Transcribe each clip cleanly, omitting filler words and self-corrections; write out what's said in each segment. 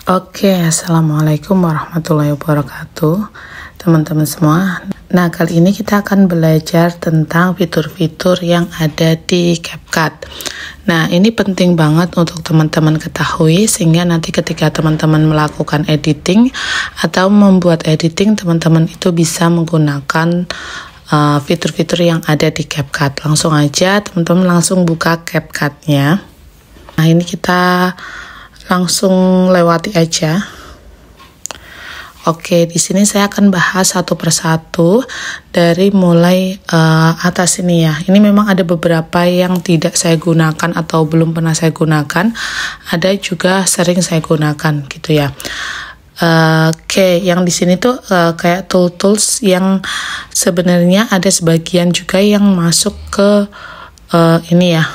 Oke, assalamualaikum warahmatullahi wabarakatuh, teman-teman semua. Nah, kali ini kita akan belajar tentang fitur-fitur yang ada di CapCut. Nah, ini penting banget untuk teman-teman ketahui, sehingga nanti ketika teman-teman melakukan editing atau membuat editing, teman-teman itu bisa menggunakan fitur-fitur yang ada di CapCut. Langsung aja, teman-teman langsung buka CapCut-nya. Nah, ini kita langsung lewati aja. Oke, di sini saya akan bahas satu persatu dari mulai atas ini ya. Ini memang ada beberapa yang tidak saya gunakan atau belum pernah saya gunakan. Ada juga sering saya gunakan gitu ya. Oke, yang di sini tuh kayak tools yang sebenarnya ada sebagian juga yang masuk ke ini ya.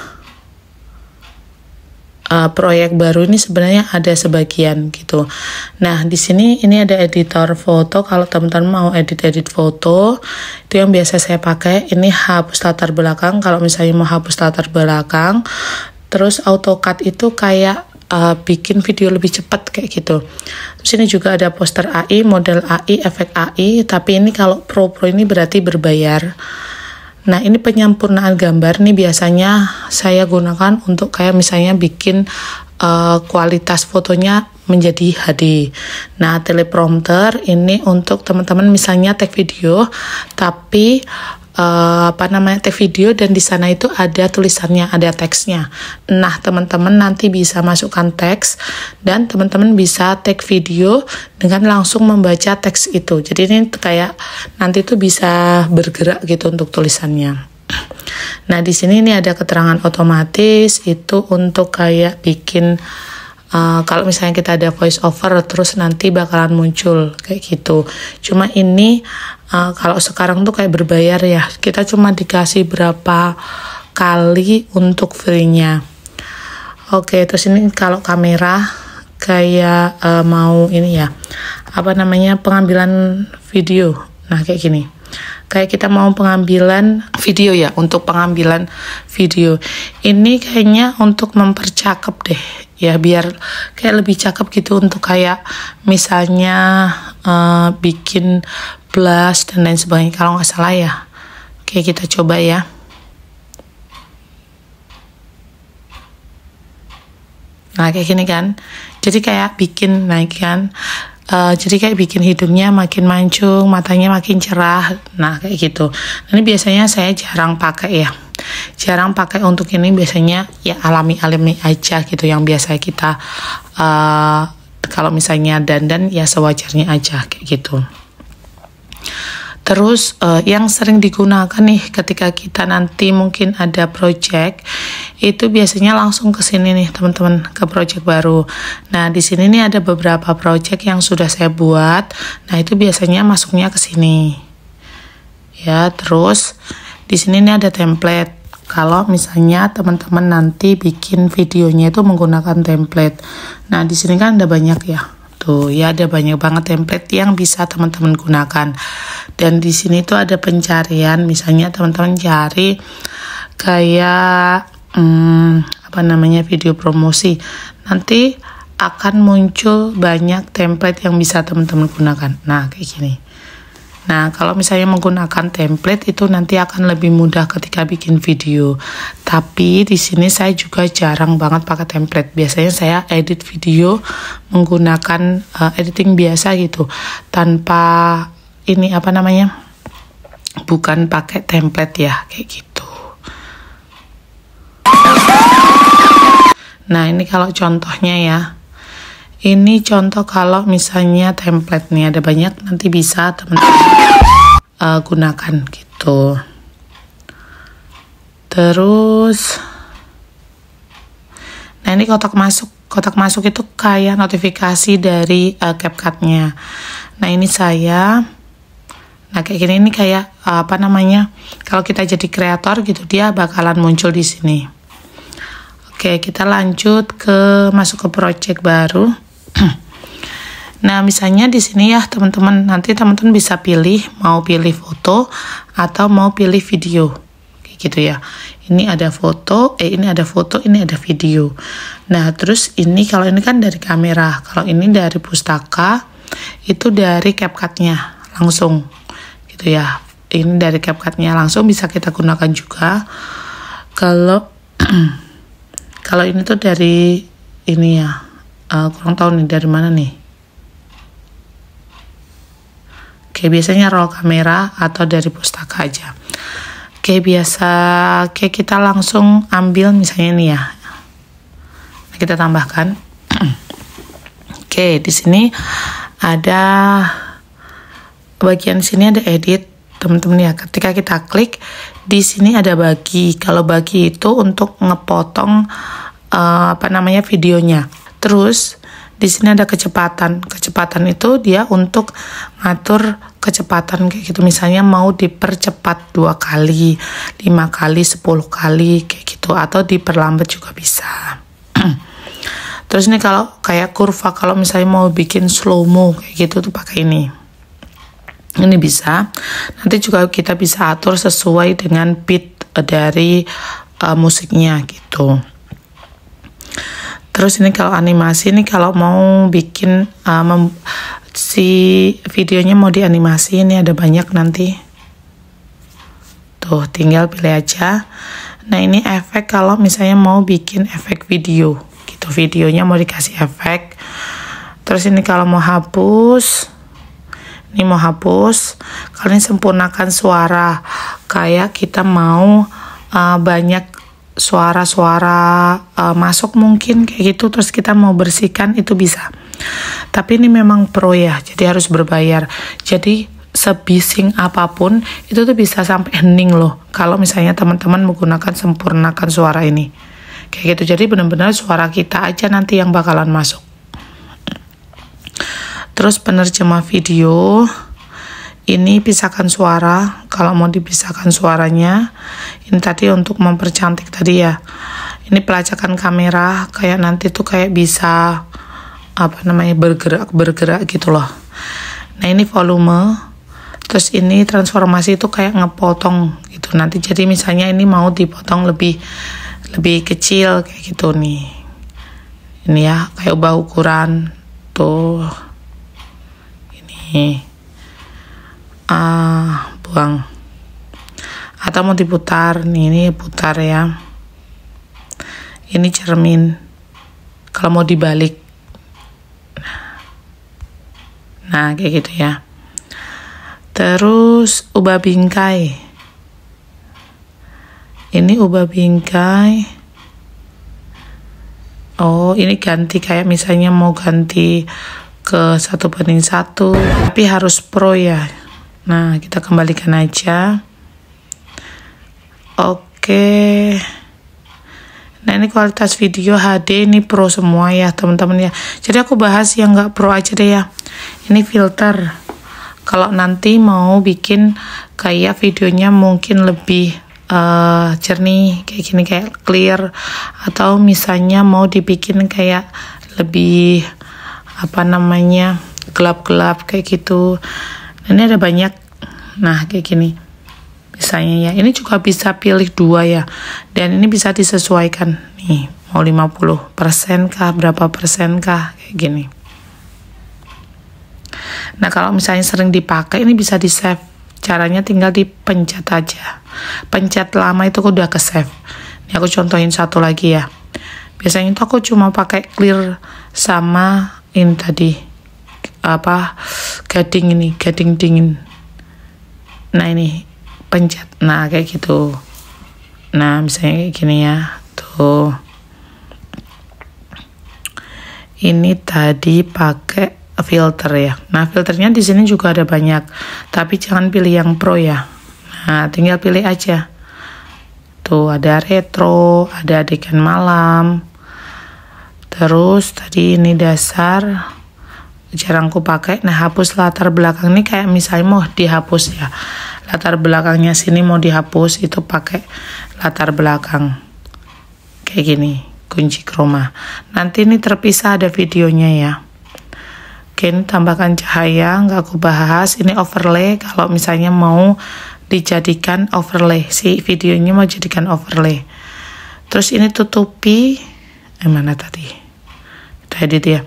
Proyek baru ini sebenarnya ada sebagian gitu. Nah, di sini ini ada editor foto. Kalau teman-teman mau edit foto, itu yang biasa saya pakai. Ini hapus latar belakang. Kalau misalnya mau hapus latar belakang, terus AutoCAD itu kayak bikin video lebih cepat kayak gitu. Terus ini juga ada poster AI, model AI, efek AI. Tapi ini kalau Pro ini berarti berbayar. Nah, ini penyempurnaan gambar nih biasanya saya gunakan untuk kayak misalnya bikin kualitas fotonya menjadi HD. Nah, teleprompter ini untuk teman-teman misalnya tag video, tapi tag video dan di sana itu ada tulisannya, ada teksnya. Nah, teman-teman nanti bisa masukkan teks dan teman-teman bisa tag video dengan langsung membaca teks itu. Jadi ini kayak nanti itu bisa bergerak gitu untuk tulisannya. Nah, di sini ini ada keterangan otomatis, itu untuk kayak bikin kalau misalnya kita ada voice over terus nanti bakalan muncul kayak gitu. Cuma ini kalau sekarang tuh kayak berbayar ya, kita cuma dikasih berapa kali untuk free-nya. Oke, terus ini kalau kamera kayak mau ini ya, pengambilan video. Nah, kayak gini. Kayak kita mau pengambilan video ya, untuk pengambilan video. Ini kayaknya untuk mempercakep deh, ya biar kayak lebih cakep gitu untuk kayak misalnya bikin blush dan lain sebagainya kalau nggak salah ya. Oke, kita coba ya. Nah, kayak gini kan. Jadi kayak bikin naik kan. Jadi kayak bikin hidungnya makin mancung, matanya makin cerah. Nah, kayak gitu. Ini biasanya saya jarang pakai ya. Jarang pakai untuk ini, biasanya ya alami-alami aja gitu yang biasa kita kalau misalnya dandan ya sewajarnya aja kayak gitu. Terus yang sering digunakan nih ketika kita nanti mungkin ada project, itu biasanya langsung ke sini nih teman-teman, ke project baru. Nah, di sini nih ada beberapa project yang sudah saya buat. Nah, itu biasanya masuknya ke sini. Ya, terus di sini nih ada template. Kalau misalnya teman-teman nanti bikin videonya itu menggunakan template. Nah, di sini kan ada banyak ya. Tuh, ya ada banyak banget template yang bisa teman-teman gunakan. Dan di sini tuh ada pencarian, misalnya teman-teman cari kayak video promosi. Nanti akan muncul banyak template yang bisa teman-teman gunakan. Nah, kayak gini. Nah, kalau misalnya menggunakan template itu nanti akan lebih mudah ketika bikin video. Tapi di sini saya juga jarang banget pakai template. Biasanya saya edit video menggunakan editing biasa gitu, tanpa ini bukan pakai template ya, kayak gitu. Nah, ini kalau contohnya ya. Ini contoh kalau misalnya template nih ada banyak, nanti bisa teman-teman gunakan gitu. Terus, nah ini kotak masuk itu kayak notifikasi dari CapCut-nya. Nah, ini saya. Nah, kayak gini ini kayak kalau kita jadi kreator gitu, dia bakalan muncul di sini. Oke, kita lanjut masuk ke project baru. Nah, misalnya di sini ya teman-teman, nanti teman-teman bisa pilih mau pilih foto atau mau pilih video, kayak gitu ya. Ini ada foto, ini ada foto, ini ada video. Nah, terus ini kalau ini kan dari kamera, kalau ini dari pustaka, itu dari CapCut-nya langsung gitu ya. Ini dari CapCut-nya langsung bisa kita gunakan juga. Kalau kalau ini tuh dari ini ya, kurang tahu nih dari mana nih. Oke, biasanya roll kamera atau dari pustaka aja. Oke, biasa kayak kita langsung ambil misalnya nih ya. Nah, kita tambahkan. Oke, di sini ada bagian sini ada edit, teman-teman ya. Ketika kita klik di sini ada bagi. Kalau bagi itu untuk ngepotong videonya. Terus di sini ada kecepatan. Kecepatan itu dia untuk ngatur kecepatan kayak gitu. Misalnya mau dipercepat 2 kali, 5 kali, 10 kali kayak gitu, atau diperlambat juga bisa. Terus ini kalau kayak kurva, kalau misalnya mau bikin slow mo kayak gitu tuh pakai ini. Ini bisa. Nanti juga kita bisa atur sesuai dengan beat dari musiknya gitu. Terus ini kalau animasi, ini kalau mau bikin si videonya mau dianimasi, ini ada banyak nanti. Tuh, tinggal pilih aja. Nah, ini efek kalau misalnya mau bikin efek video gitu. Videonya mau dikasih efek. Terus ini kalau mau hapus, ini mau hapus. Kalau ini sempurnakan suara, kayak kita mau banyak suara-suara masuk mungkin kayak gitu, terus kita mau bersihkan itu bisa. Tapi ini memang pro ya, jadi harus berbayar. Jadi sebising apapun itu tuh bisa sampai hening loh kalau misalnya teman-teman menggunakan sempurnakan suara ini kayak gitu. Jadi benar-benar suara kita aja nanti yang bakalan masuk. Terus penerjemah video, ini pisahkan suara. Kalau mau dipisahkan suaranya, ini tadi untuk mempercantik tadi ya. Ini pelacakan kamera, kayak nanti tuh kayak bisa bergerak gitu loh. Nah, ini volume. Terus ini transformasi itu kayak ngepotong gitu. Nanti jadi misalnya ini mau dipotong lebih kecil kayak gitu nih. Ini ya, kayak ubah ukuran tuh. Ini buang, atau mau diputar nih, ini putar ya. Ini cermin kalau mau dibalik, nah kayak gitu ya. Terus ubah bingkai, ini ubah bingkai. Oh, ini ganti kayak misalnya mau ganti ke 1:1, tapi harus pro ya. Nah, kita kembalikan aja. Oke. Nah, ini kualitas video HD, ini pro semua ya teman-teman ya. Jadi aku bahas yang nggak pro aja deh ya. Ini filter. Kalau nanti mau bikin kayak videonya mungkin lebih jernih, kayak gini, kayak clear. Atau misalnya mau dibikin kayak lebih gelap-gelap kayak gitu. Ini ada banyak, nah kayak gini misalnya ya. Ini juga bisa pilih 2 ya, dan ini bisa disesuaikan nih, mau 50% kah, berapa persen kah, kayak gini. Nah, kalau misalnya sering dipakai, ini bisa di save. Caranya tinggal dipencet aja, pencet lama itu udah ke save. Ini aku contohin satu lagi ya. Biasanya itu aku cuma pakai clear sama ini tadi gading dingin. Nah, ini pencet, nah kayak gitu. Nah, misalnya kayak gini ya, tuh. Ini tadi pakai filter ya. Nah, filternya di sini juga ada banyak, tapi jangan pilih yang pro ya. Nah, tinggal pilih aja. Tuh, ada retro, ada adegan malam. Terus tadi ini dasar, jarang ku pakai. Nah, hapus latar belakang ini kayak misalnya mau dihapus ya, latar belakangnya sini mau dihapus, itu pakai latar belakang kayak gini, kunci chroma. Nanti ini terpisah ada videonya ya. Oke, ini tambahkan cahaya, nggak aku bahas. Ini overlay kalau misalnya mau dijadikan overlay. Si videonya mau jadikan overlay. Terus ini tutupi, mana tadi? Kita edit ya.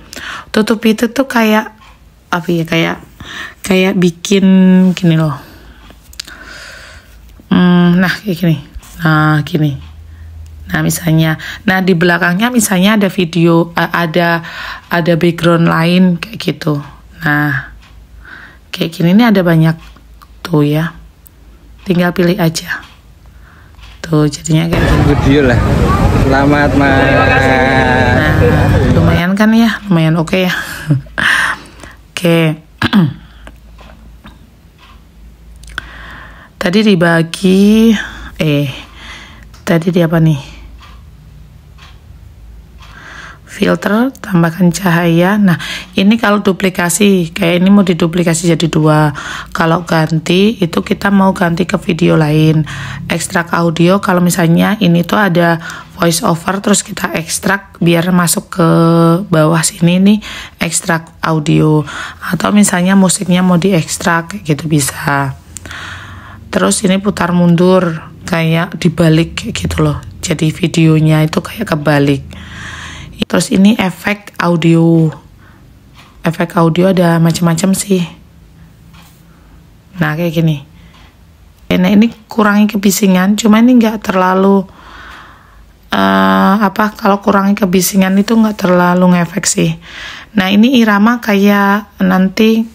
Tutupi itu tuh kayak apa ya? Kayak bikin gini loh. Nah kayak gini. Nah gini. Nah misalnya, nah di belakangnya misalnya ada video, ada background lain kayak gitu. Nah kayak gini ini ada banyak tuh ya. Tinggal pilih aja. Tuh jadinya kayak gini. Video lah. Selamat Mas. Nah lumayan kan ya, lumayan oke ya. Oke. Tadi dibagi, tadi di apa nih? Filter, tambahkan cahaya. Nah ini kalau duplikasi, kayak ini mau diduplikasi jadi 2. Kalau ganti itu kita mau ganti ke video lain. Ekstrak audio, kalau misalnya ini tuh ada voice over, terus kita ekstrak biar masuk ke bawah sini nih, ekstrak audio. Atau misalnya musiknya mau diekstrak gitu bisa. Terus ini putar mundur kayak dibalik kayak gitu loh. Jadi videonya itu kayak kebalik. Terus ini efek audio. Efek audio ada macam-macam sih. Nah kayak gini. Nah ini kurangi kebisingan, cuma ini nggak terlalu kalau kurangi kebisingan itu nggak terlalu ngefek sih. Nah ini irama kayak nanti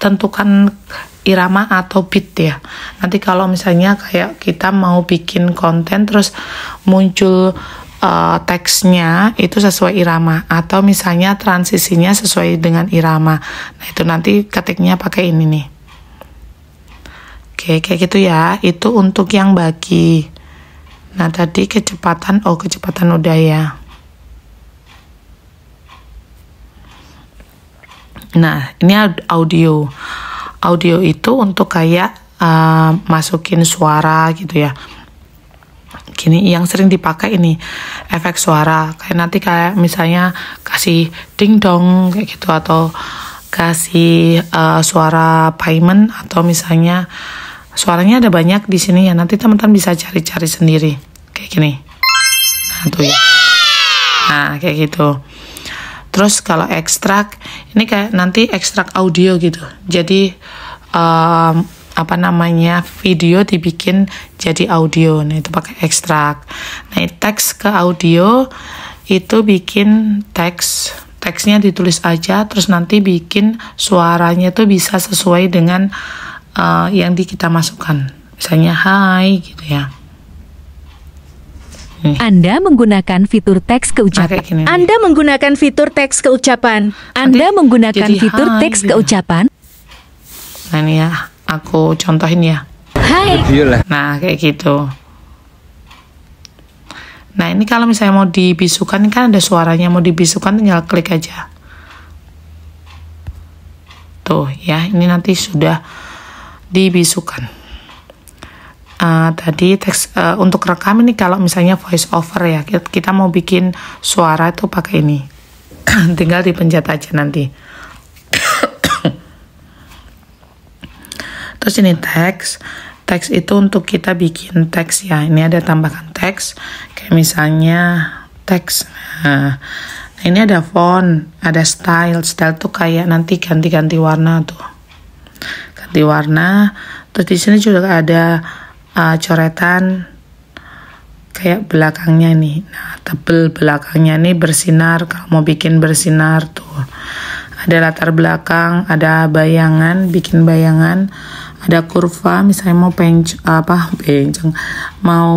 tentukan irama atau beat ya. Nanti kalau misalnya kayak kita mau bikin konten terus muncul teksnya itu sesuai irama, atau misalnya transisinya sesuai dengan irama. Nah itu nanti ketiknya pakai ini nih. Oke kayak gitu ya. Itu untuk yang bagi. Nah tadi kecepatan, kecepatan udah ya. Nah ini audio. Audio itu untuk kayak masukin suara gitu ya. Gini yang sering dipakai ini efek suara, kayak nanti kayak misalnya kasih ding dong kayak gitu, atau kasih suara payment, atau misalnya suaranya ada banyak di sini ya, nanti teman-teman bisa cari-cari sendiri kayak gini. Nah tuh ya. Nah kayak gitu. Terus kalau ekstrak ini kayak nanti ekstrak audio gitu, jadi video dibikin jadi audio. Nah itu pakai ekstrak. Nah teks ke audio itu bikin teksnya ditulis aja, terus nanti bikin suaranya tuh bisa sesuai dengan yang kita masukkan, misalnya hai gitu ya. Anda menggunakan fitur teks keucapan. Anda menggunakan fitur teks keucapan. Anda menggunakan fitur teks keucapan. Nah ini ya, aku contohin ya. Hai. Nah kayak gitu. Nah ini kalau misalnya mau dibisukan, kan ada suaranya, mau dibisukan tinggal klik aja. Tuh ya, ini nanti sudah dibisukan. Tadi teks untuk rekam ini kalau misalnya voice over ya, kita mau bikin suara itu pakai ini. Tinggal dipencet aja nanti. Terus ini teks itu untuk kita bikin teks ya. Ini ada tambahkan teks kayak misalnya teks. Nah ini ada font, ada style tuh kayak nanti ganti-ganti warna tuh. Ganti warna. Terus di sini juga ada coretan kayak belakangnya nih. Nah tebel belakangnya nih bersinar, kalau mau bikin bersinar tuh. Ada latar belakang, ada bayangan, bikin bayangan, ada kurva, misalnya mau mau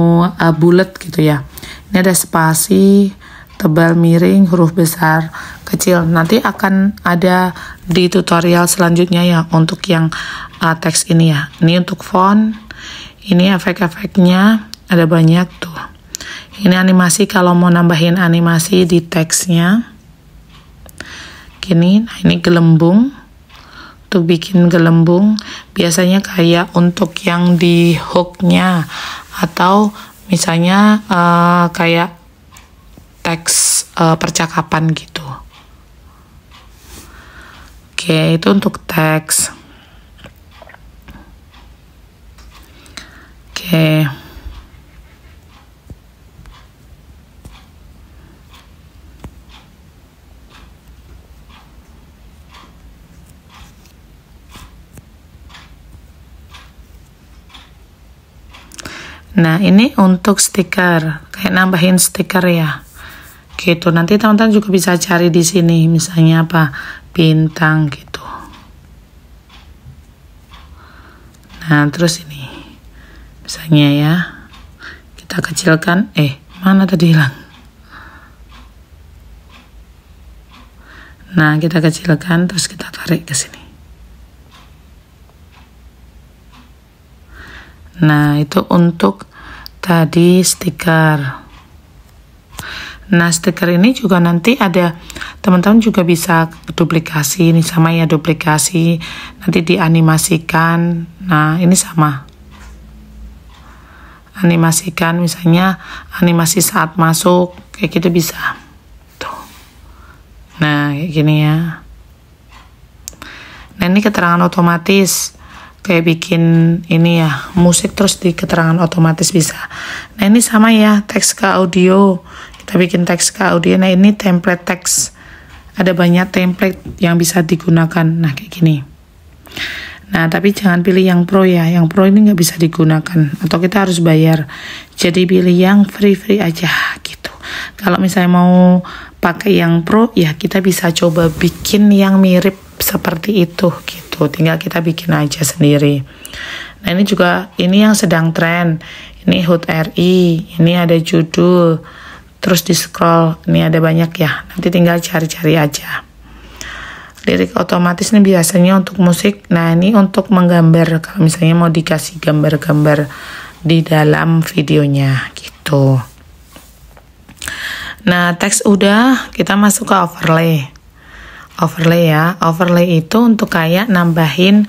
bulat gitu ya. Ini ada spasi, tebal, miring, huruf besar, kecil. Nanti akan ada di tutorial selanjutnya ya untuk yang teks ini ya. Ini untuk font, ini efek-efeknya ada banyak tuh. Ini animasi, kalau mau nambahin animasi di teksnya. Gini, nah ini gelembung. Untuk bikin gelembung biasanya kayak untuk yang di hooknya, atau misalnya kayak teks percakapan gitu. Oke, itu untuk teks. Nah, ini untuk stiker, kayak nambahin stiker ya. Gitu. Nanti teman-teman juga bisa cari di sini, misalnya apa? Bintang gitu. Nah, terus ini. Misalnya ya. Kita kecilkan, mana tadi hilang? Nah, kita kecilkan terus kita tarik ke sini. Nah, itu untuk tadi stiker. Nah, stiker ini juga nanti ada, teman-teman juga bisa duplikasi, ini sama ya, duplikasi, nanti dianimasikan. Nah, ini sama. Animasikan, misalnya animasi saat masuk, kayak gitu bisa. Tuh. Nah, kayak gini ya. Nah, ini keterangan otomatis. Kayak bikin ini ya, musik terus di keterangan otomatis bisa. Nah, ini sama ya, teks ke audio. Kita bikin teks ke audio. Nah, ini template teks. Ada banyak template yang bisa digunakan. Nah, kayak gini. Nah, tapi jangan pilih yang pro ya. Yang pro ini nggak bisa digunakan. Atau kita harus bayar. Jadi pilih yang free-free aja gitu. Kalau misalnya mau pakai yang pro, ya kita bisa coba bikin yang mirip seperti itu gitu. Tinggal kita bikin aja sendiri. Nah, ini juga, ini yang sedang tren. Ini HUT RI. Ini ada judul. Terus di scroll. Ini ada banyak ya. Nanti tinggal cari-cari aja. Lirik otomatis ini biasanya untuk musik. Nah, ini untuk menggambar. Kalau misalnya mau dikasih gambar-gambar di dalam videonya gitu. Nah, teks udah, kita masuk ke overlay. Overlay ya. Overlay itu untuk kayak nambahin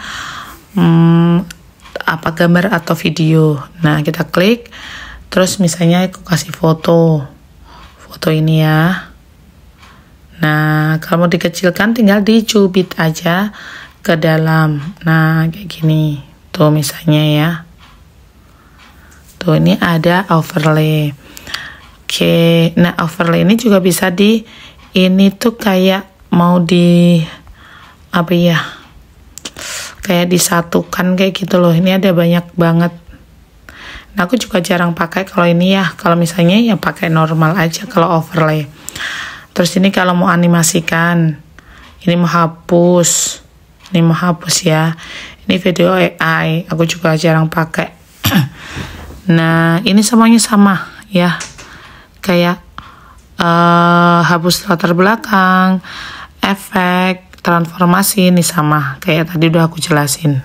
apa gambar atau video. Nah, kita klik. Terus misalnya aku kasih foto. Foto ini ya. Nah, kalau mau dikecilkan tinggal dicubit aja ke dalam. Nah, kayak gini. Tuh misalnya ya. Tuh, ini ada overlay. Oke, nah overlay ini juga bisa ini tuh kayak mau apa ya? Kayak disatukan kayak gitu loh. Ini ada banyak banget. Nah, aku juga jarang pakai kalau ini ya. Kalau misalnya ya pakai normal aja kalau overlay. Terus ini kalau mau animasikan, ini mau hapus, ya. Ini video AI, aku juga jarang pakai. Nah, ini semuanya sama ya, kayak hapus latar belakang, efek, transformasi, ini sama, kayak tadi udah aku jelasin.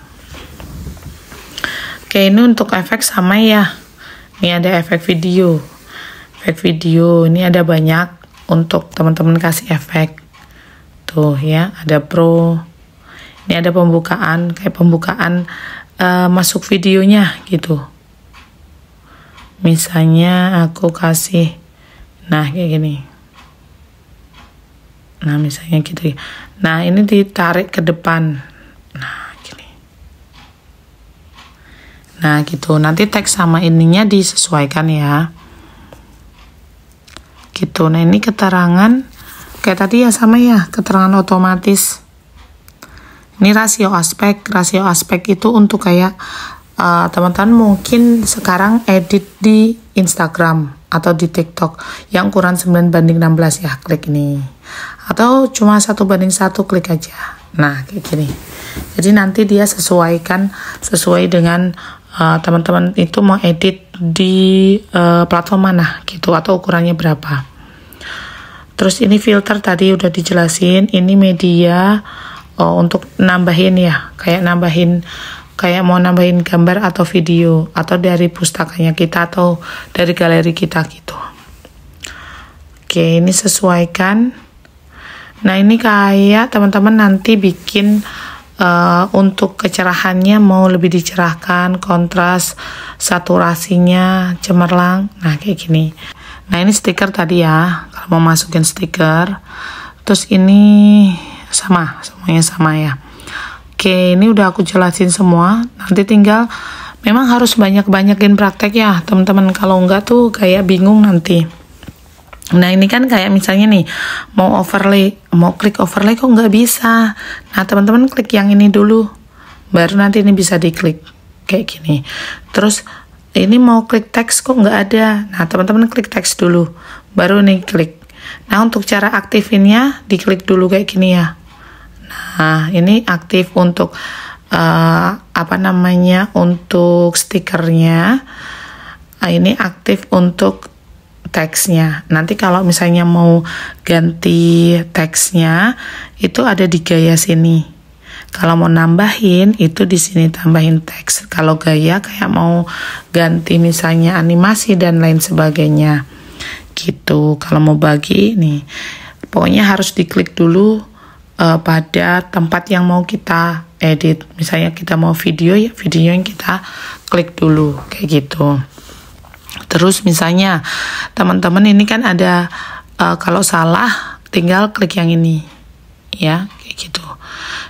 Oke, ini untuk efek sama ya. Ini ada efek video, ini ada banyak. Untuk teman-teman kasih efek tuh ya, ada pro, ini ada pembukaan, kayak pembukaan masuk videonya gitu. Misalnya aku kasih, nah kayak gini, nah misalnya gitu ya. Nah, ini ditarik ke depan, nah gini, nah gitu. Nanti teks sama ininya disesuaikan ya gitu. Nah, ini keterangan kayak tadi ya, sama ya, keterangan otomatis. Ini rasio aspek itu untuk kayak teman-teman mungkin sekarang edit di Instagram atau di TikTok yang ukuran 9:16 ya, klik ini. Atau cuma 1:1, klik aja. Nah, kayak gini. Jadi nanti dia sesuai dengan teman-teman itu mau edit di platform mana gitu, atau ukurannya berapa. Terus ini filter tadi udah dijelasin. Ini media untuk nambahin ya, kayak mau nambahin gambar atau video, atau dari pustakanya kita atau dari galeri kita gitu. Oke, ini sesuaikan. Nah, ini kayak teman-teman nanti bikin untuk kecerahannya mau lebih dicerahkan, kontras, saturasinya cemerlang. Nah, kayak gini. Nah, ini stiker tadi ya, kalau mau masukin stiker. Terus ini semuanya sama ya. Oke, ini udah aku jelasin semua. Nanti tinggal, memang harus banyak-banyakin praktek ya teman-teman. Kalau enggak tuh kayak bingung nanti. Nah, ini kan kayak misalnya nih, mau overlay, mau klik overlay kok nggak bisa. Nah, teman-teman klik yang ini dulu, baru nanti ini bisa diklik kayak gini. Terus ini mau klik teks kok nggak ada. Nah, teman-teman klik teks dulu, baru nih klik. Nah, untuk cara aktifinnya diklik dulu kayak gini ya. Nah, ini aktif untuk untuk stikernya. Ini aktif untuk teksnya. Nanti kalau misalnya mau ganti teksnya, itu ada di gaya sini. Kalau mau nambahin, itu di sini tambahin teks. Kalau gaya kayak mau ganti misalnya animasi dan lain sebagainya. Gitu. Kalau mau bagi nih, pokoknya harus diklik dulu pada tempat yang mau kita edit. Misalnya kita mau video, ya video yang kita klik dulu kayak gitu. Terus misalnya teman-teman ini kan ada kalau salah tinggal klik yang ini ya, kayak gitu,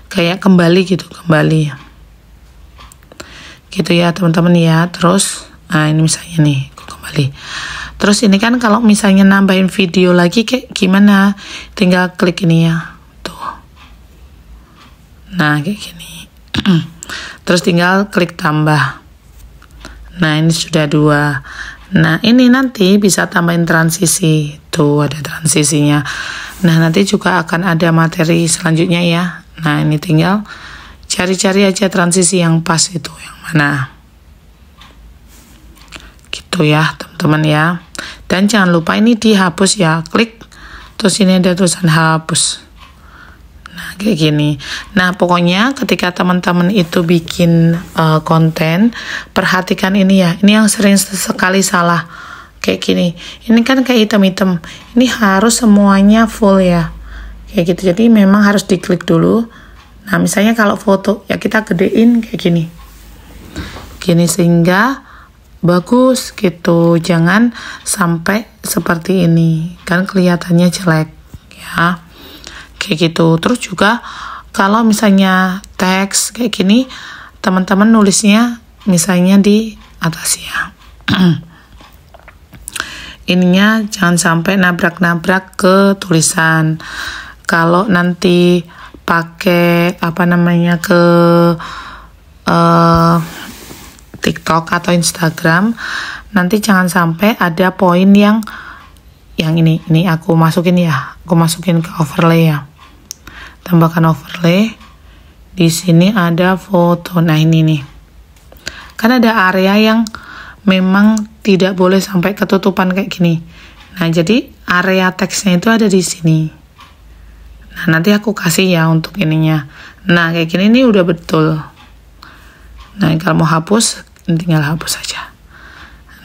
kayak kembali gitu, kembali gitu ya teman-teman ya. Terus ini misalnya nih kembali. Terus ini kan kalau misalnya nambahin video lagi kayak gimana, tinggal klik ini ya tuh. Nah kayak gini. Terus tinggal klik tambah. Nah ini sudah 2. Nah ini nanti bisa tambahin transisi. Tuh ada transisinya. Nah nanti juga akan ada materi selanjutnya ya. Nah ini tinggal cari-cari aja transisi yang pas itu yang mana. Gitu ya teman-teman ya. Dan jangan lupa ini dihapus ya. Klik. Terus ini ada tulisan hapus. Nah kayak gini. Nah pokoknya ketika teman-teman itu bikin konten, perhatikan ini ya. Ini yang sering sekali salah kayak gini. Ini kan kayak hitam-hitam. Ini harus semuanya full ya, kayak gitu. Jadi memang harus diklik dulu. Nah misalnya kalau foto ya kita gedein kayak gini, gini sehingga bagus gitu. Jangan sampai seperti ini, kan kelihatannya jelek ya. Kayak gitu. Terus juga kalau misalnya teks kayak gini, teman-teman nulisnya misalnya di atas ya. Ininya jangan sampai nabrak-nabrak ke tulisan. Kalau nanti pakai ke TikTok atau Instagram, nanti jangan sampai ada poin yang ini aku masukin ya. Aku masukin ke overlay ya. Tambahkan overlay. Di sini ada foto. Nah ini nih. Kan ada area yang memang tidak boleh sampai ketutupan kayak gini. Nah jadi area teksnya itu ada di sini. Nah nanti aku kasih ya untuk ininya. Nah kayak gini ini udah betul. Nah kalau mau hapus, tinggal hapus saja.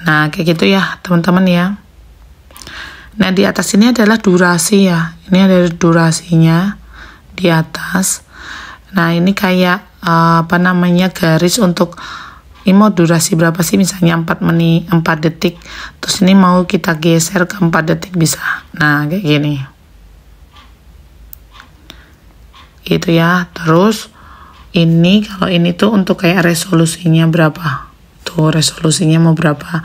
Nah kayak gitu ya teman-teman ya. Nah di atas ini adalah durasi ya. Ini ada durasinya di atas. Nah ini kayak garis untuk ini mau durasi berapa sih, misalnya 4 detik. Terus ini mau kita geser ke 4 detik bisa. Nah kayak gini gitu ya. Terus ini kalau ini tuh untuk kayak resolusinya berapa tuh, resolusinya mau berapa,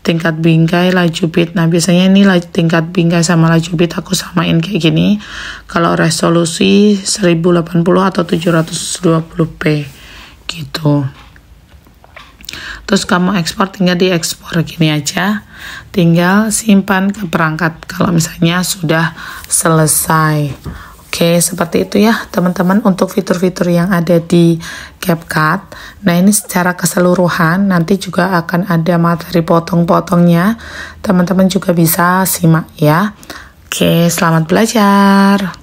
tingkat bingkai, laju bit. Nah biasanya ini tingkat bingkai sama laju bit aku samain kayak gini. Kalau resolusi 1080 atau 720p gitu. Terus kamu ekspor, tinggal diekspor gini aja, tinggal simpan ke perangkat kalau misalnya sudah selesai. Oke, seperti itu ya teman-teman untuk fitur-fitur yang ada di CapCut. Nah ini secara keseluruhan, nanti juga akan ada materi potong-potongnya. Teman-teman juga bisa simak ya. Oke, selamat belajar.